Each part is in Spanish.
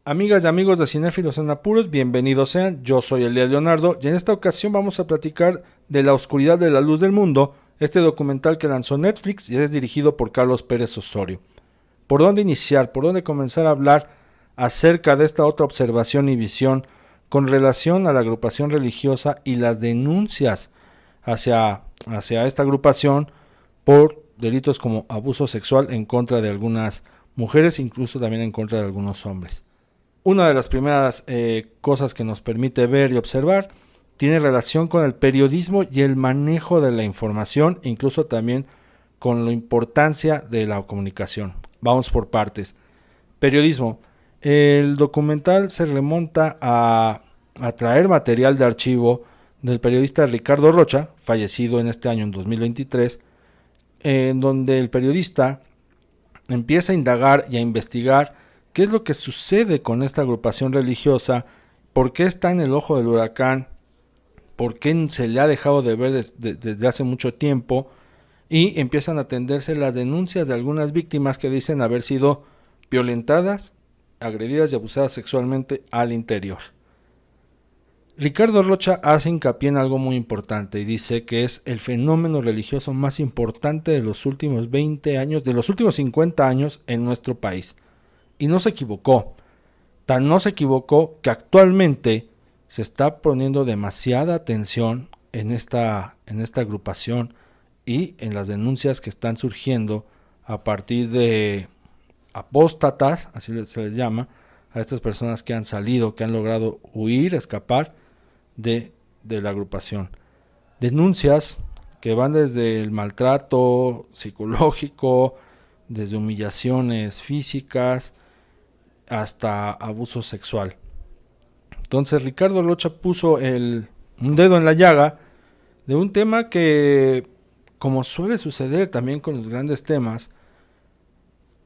Amigas y amigos de Cinéfilos en Apuros, bienvenidos sean, yo soy Elías Leonardo y en esta ocasión vamos a platicar de La oscuridad de la luz del mundo, este documental que lanzó Netflix y es dirigido por Carlos Pérez Osorio. ¿Por dónde iniciar? ¿Por dónde comenzar a hablar acerca de esta otra observación y visión con relación a la agrupación religiosa y las denuncias hacia esta agrupación por delitos como abuso sexual en contra de algunas mujeres, incluso también en contra de algunos hombres? Una de las primeras cosas que nos permite ver y observar tiene relación con el periodismo y el manejo de la información, incluso también con la importancia de la comunicación. Vamos por partes. Periodismo. El documental se remonta a traer material de archivo del periodista Ricardo Rocha, fallecido en este año, en 2023, en donde el periodista empieza a indagar y a investigar qué es lo que sucede con esta agrupación religiosa, por qué está en el ojo del huracán, por qué se le ha dejado de ver desde hace mucho tiempo, y empiezan a atenderse las denuncias de algunas víctimas que dicen haber sido violentadas, agredidas y abusadas sexualmente al interior. Ricardo Rocha hace hincapié en algo muy importante y dice que es el fenómeno religioso más importante de los últimos 20 años, de los últimos 50 años en nuestro país. Y no se equivocó. Tan no se equivocó que actualmente se está poniendo demasiada atención en esta agrupación y en las denuncias que están surgiendo a partir de apóstatas, así se les llama, a estas personas que han salido, que han logrado huir, escapar de la agrupación. Denuncias que van desde el maltrato psicológico, desde humillaciones físicas, hasta abuso sexual. Entonces Ricardo Rocha puso un dedo en la llaga de un tema que, como suele suceder también con los grandes temas,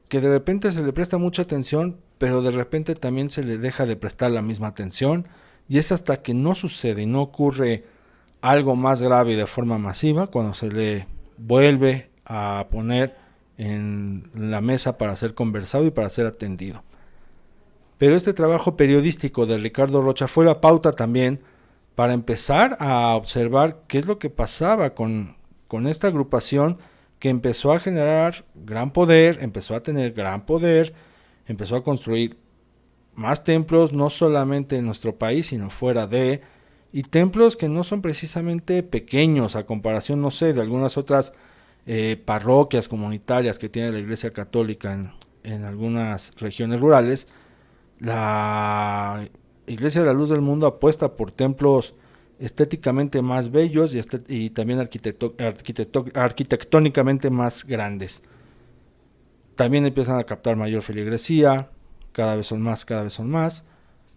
que de repente se le presta mucha atención, pero de repente también se le deja de prestar la misma atención, y es hasta que no sucede y no ocurre algo más grave de forma masiva cuando se le vuelve a poner en la mesa para ser conversado y para ser atendido. Pero este trabajo periodístico de Ricardo Rocha fue la pauta también para empezar a observar qué es lo que pasaba con esta agrupación que empezó a generar gran poder, empezó a tener gran poder, empezó a construir más templos, no solamente en nuestro país, sino fuera de, y templos que no son precisamente pequeños a comparación, no sé, de algunas otras parroquias comunitarias que tiene la Iglesia Católica en algunas regiones rurales. La Iglesia de la Luz del Mundo apuesta por templos estéticamente más bellos y también arquitectónicamente más grandes. También empiezan a captar mayor feligresía, cada vez son más,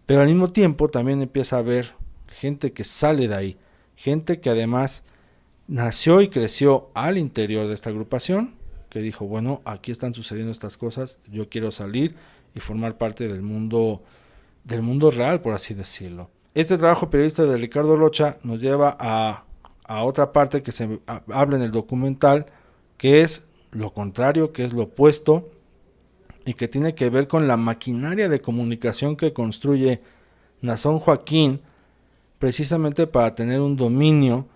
pero al mismo tiempo también empieza a haber gente que sale de ahí, gente que además nació y creció al interior de esta agrupación, que dijo, bueno, aquí están sucediendo estas cosas, yo quiero salir y formar parte del mundo real, por así decirlo. Este trabajo periodista de Ricardo Rocha nos lleva a otra parte que se habla en el documental, que es lo contrario, que es lo opuesto, y que tiene que ver con la maquinaria de comunicación que construye Nazón Joaquín, precisamente para tener un dominio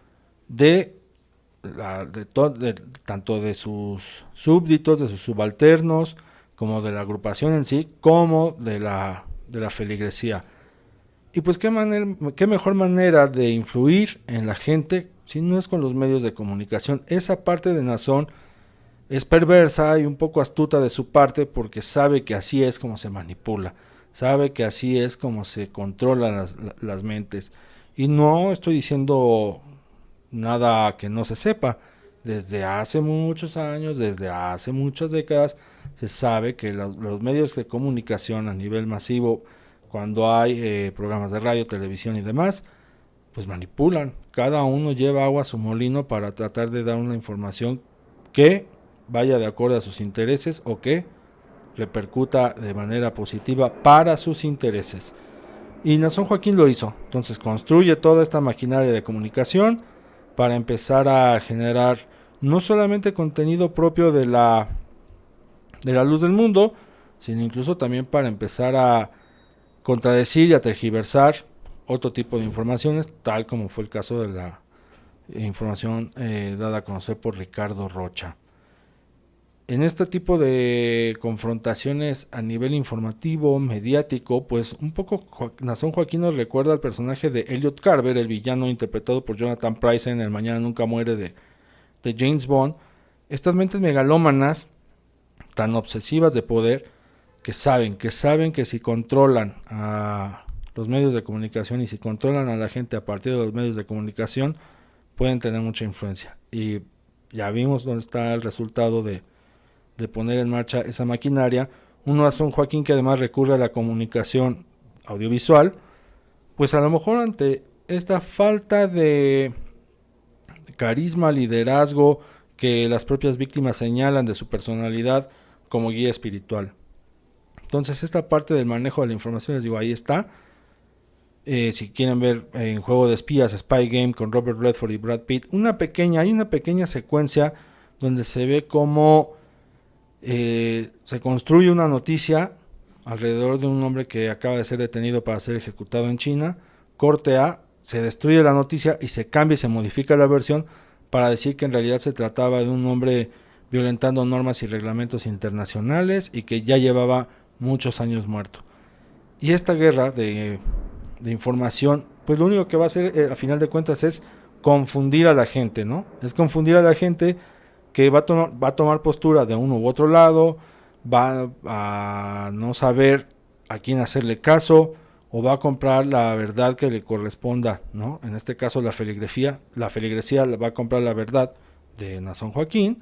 tanto de sus súbditos, de sus subalternos, como de la agrupación en sí, como de la feligresía. Y pues qué mejor manera de influir en la gente si no es con los medios de comunicación. Esa parte de Nazón es perversa y un poco astuta de su parte porque sabe que así es como se manipula, sabe que así es como se controlan las mentes. Y no estoy diciendo nada que no se sepa. Desde hace muchos años, desde hace muchas décadas, se sabe que los medios de comunicación a nivel masivo, cuando hay programas de radio, televisión y demás, pues manipulan. Cada uno lleva agua a su molino para tratar de dar una información que vaya de acuerdo a sus intereses o que repercuta de manera positiva para sus intereses. Y Nazón Joaquín lo hizo. Entonces construye toda esta maquinaria de comunicación para empezar a generar no solamente contenido propio de la luz del mundo, sino incluso también para empezar a contradecir y a tergiversar otro tipo de informaciones, tal como fue el caso de la información dada a conocer por Ricardo Rocha. En este tipo de confrontaciones a nivel informativo, mediático, pues un poco Nazón Joaquín nos recuerda al personaje de Elliot Carver, el villano interpretado por Jonathan Pryce en El Mañana Nunca Muere de James Bond. Estas mentes megalómanas, tan obsesivas de poder, que saben que si controlan a los medios de comunicación y si controlan a la gente a partir de los medios de comunicación, pueden tener mucha influencia. Y ya vimos dónde está el resultado de poner en marcha esa maquinaria. Un Nazón Joaquín que además recurre a la comunicación audiovisual, pues a lo mejor ante esta falta de carisma, liderazgo que las propias víctimas señalan de su personalidad como guía espiritual. Entonces esta parte del manejo de la información, les digo, ahí está. Si quieren ver en Juego de Espías, Spy Game con Robert Redford y Brad Pitt, hay una pequeña secuencia donde se ve cómo se construye una noticia alrededor de un hombre que acaba de ser detenido para ser ejecutado en China. Corte A, se destruye la noticia y se cambia y se modifica la versión para decir que en realidad se trataba de un hombre violentando normas y reglamentos internacionales y que ya llevaba muchos años muerto. Y esta guerra de información, pues lo único que va a hacer a final de cuentas es confundir a la gente, ¿no? Es confundir a la gente que va a tomar postura de uno u otro lado, va a no saber a quién hacerle caso, o va a comprar la verdad que le corresponda, ¿no? En este caso la feligresía va a comprar la verdad de Nazón Joaquín,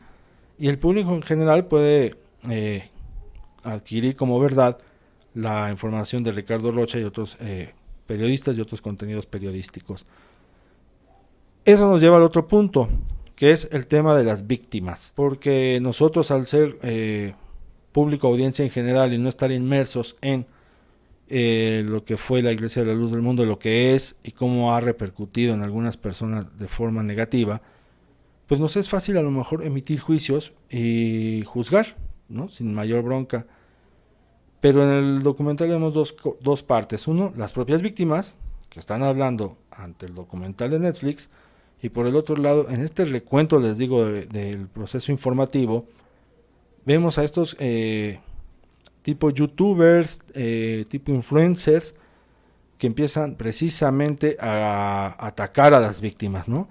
y el público en general puede adquirir como verdad la información de Ricardo Rocha y otros periodistas y otros contenidos periodísticos. Eso nos lleva al otro punto, que es el tema de las víctimas, porque nosotros, al ser público, audiencia en general, y no estar inmersos en lo que fue la Iglesia de la Luz del Mundo, lo que es y cómo ha repercutido en algunas personas de forma negativa, pues nos es fácil a lo mejor emitir juicios y juzgar, ¿no? Sin mayor bronca. Pero en el documental vemos dos partes. Uno, las propias víctimas, que están hablando ante el documental de Netflix, y por el otro lado, en este recuento, les digo, del proceso informativo, vemos a estos tipo youtubers, tipo influencers, que empiezan precisamente a atacar a las víctimas, ¿no?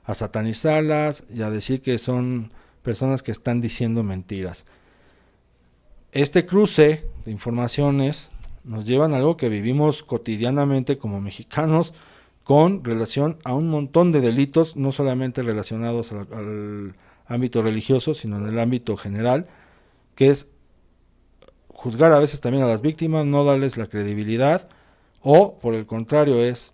A satanizarlas y a decir que son personas que están diciendo mentiras. Este cruce de informaciones nos llevan a algo que vivimos cotidianamente como mexicanos, con relación a un montón de delitos, no solamente relacionados al ámbito religioso, sino en el ámbito general, que es juzgar a veces también a las víctimas, no darles la credibilidad, o por el contrario es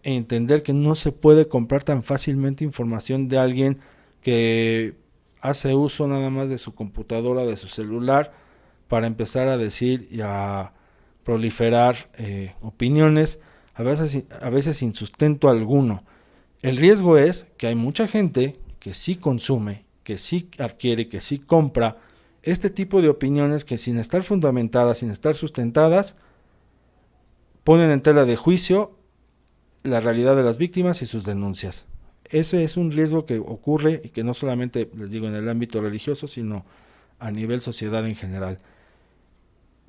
entender que no se puede comprar tan fácilmente información de alguien que hace uso nada más de su computadora, de su celular, para empezar a decir y a proliferar opiniones, a veces sin sustento alguno. El riesgo es que hay mucha gente que sí consume, que sí adquiere, que sí compra este tipo de opiniones que, sin estar fundamentadas, sin estar sustentadas, ponen en tela de juicio la realidad de las víctimas y sus denuncias. Ese es un riesgo que ocurre, y que no solamente, les digo, en el ámbito religioso, sino a nivel sociedad en general.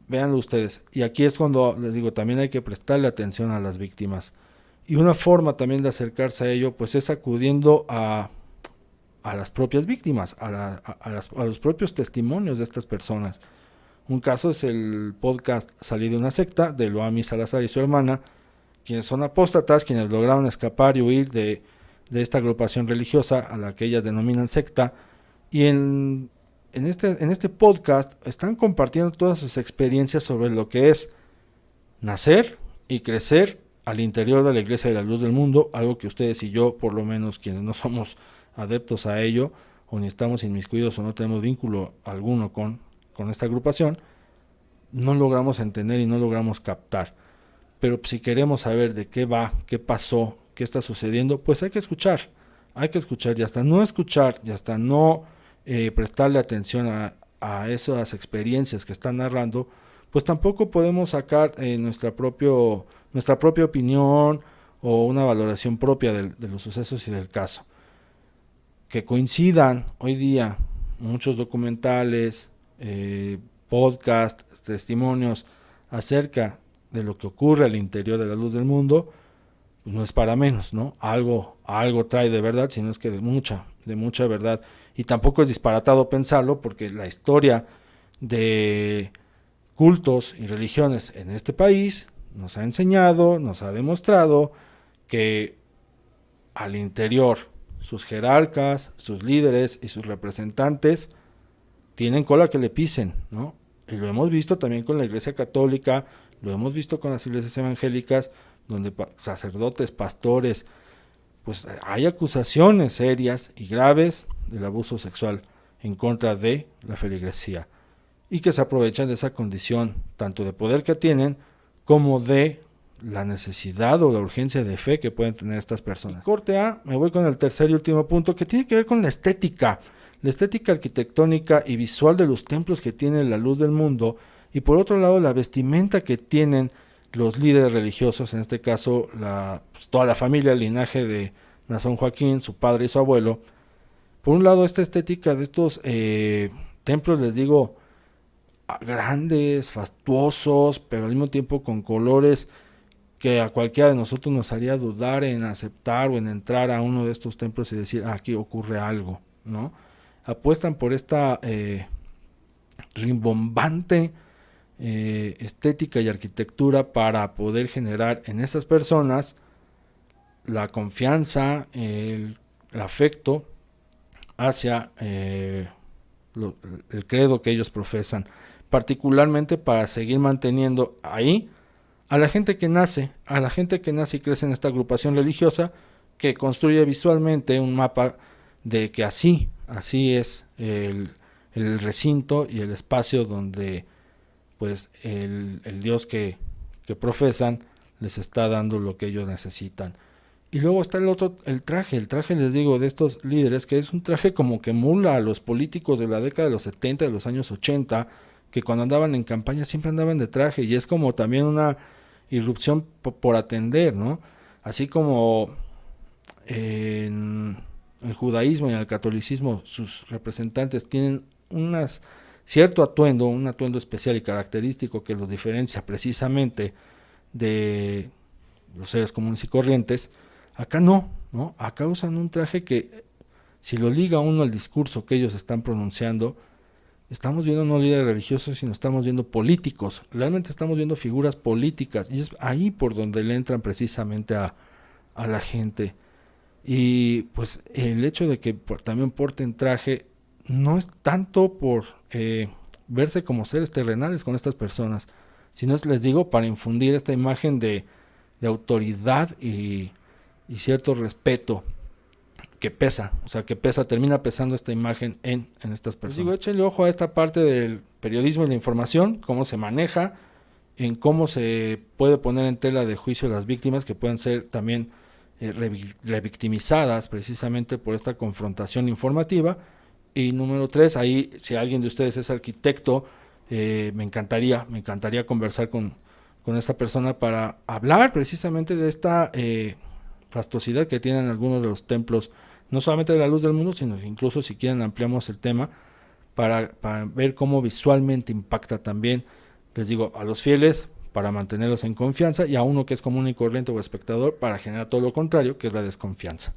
Véanlo ustedes. Y aquí es cuando les digo, también hay que prestarle atención a las víctimas. Y una forma también de acercarse a ello, pues es acudiendo a las propias víctimas, a los propios testimonios de estas personas. Un caso es el podcast Salí de una secta, de Loami Salazar y su hermana, quienes son apóstatas, quienes lograron escapar y huir de esta agrupación religiosa a la que ellas denominan secta, y en este podcast están compartiendo todas sus experiencias sobre lo que es nacer y crecer al interior de la Iglesia de la Luz del Mundo, algo que ustedes y yo, por lo menos quienes no somos adeptos a ello, o ni estamos inmiscuidos o no tenemos vínculo alguno con esta agrupación, no logramos entender y no logramos captar. Pero si queremos saber de qué va, qué pasó, qué está sucediendo, pues hay que escuchar y hasta no escuchar y hasta no prestarle atención a esas experiencias que están narrando, pues tampoco podemos sacar nuestra propia opinión o una valoración propia de los sucesos y del caso. Que coincidan hoy día muchos documentales, podcasts, testimonios acerca de lo que ocurre al interior de la luz del mundo, pues no es para menos, ¿no? Algo trae de verdad, sino es que de mucha verdad. Y tampoco es disparatado pensarlo, porque la historia de cultos y religiones en este país nos ha enseñado, nos ha demostrado que al interior sus jerarcas, sus líderes y sus representantes tienen cola que le pisen, ¿no? Y lo hemos visto también con la Iglesia Católica, lo hemos visto con las iglesias evangélicas, donde sacerdotes, pastores, pues hay acusaciones serias y graves del abuso sexual en contra de la feligresía, y que se aprovechan de esa condición, tanto de poder que tienen, como de la necesidad o la urgencia de fe que pueden tener estas personas. Corte A, me voy con el tercer y último punto, que tiene que ver con la estética arquitectónica y visual de los templos que tiene la luz del mundo, y por otro lado la vestimenta que tienen los líderes religiosos, en este caso toda la familia, el linaje de Nazón Joaquín, su padre y su abuelo. Por un lado, esta estética de estos templos, les digo, grandes, fastuosos, pero al mismo tiempo con colores que a cualquiera de nosotros nos haría dudar en aceptar o en entrar a uno de estos templos y decir, aquí ocurre algo, ¿no? Apuestan por esta rimbombante estética y arquitectura para poder generar en esas personas la confianza, el afecto hacia el credo que ellos profesan, particularmente para seguir manteniendo ahí a la gente que nace y crece en esta agrupación religiosa, que construye visualmente un mapa de que así es el recinto y el espacio donde pues el Dios que profesan les está dando lo que ellos necesitan. Y luego está el traje les digo, de estos líderes, que es un traje como que emula a los políticos de la década de los 70, de los años 80, que cuando andaban en campaña siempre andaban de traje, y es como también una irrupción por atender, ¿no? Así como en el judaísmo y en el catolicismo sus representantes tienen un atuendo especial y característico que los diferencia precisamente de los seres comunes y corrientes. Acá no, acá usan un traje que, si lo liga uno al discurso que ellos están pronunciando, estamos viendo no líderes religiosos, sino estamos viendo políticos. Realmente estamos viendo figuras políticas, y es ahí por donde le entran precisamente a la gente. Y pues el hecho de que también porten traje no es tanto por verse como seres terrenales con estas personas, sino es, les digo, para infundir esta imagen de autoridad y cierto respeto que pesa, termina pesando esta imagen en estas personas. Digo, échenle ojo a esta parte del periodismo y la información, cómo se maneja, en cómo se puede poner en tela de juicio las víctimas, que pueden ser también revictimizadas precisamente por esta confrontación informativa. Y número 3, ahí, si alguien de ustedes es arquitecto, me encantaría conversar con esta persona para hablar precisamente de esta fastuosidad que tienen algunos de los templos, no solamente de la luz del mundo, sino incluso, si quieren, ampliamos el tema para ver cómo visualmente impacta también, les digo, a los fieles, para mantenerlos en confianza, y a uno que es común y corriente o espectador, para generar todo lo contrario, que es la desconfianza.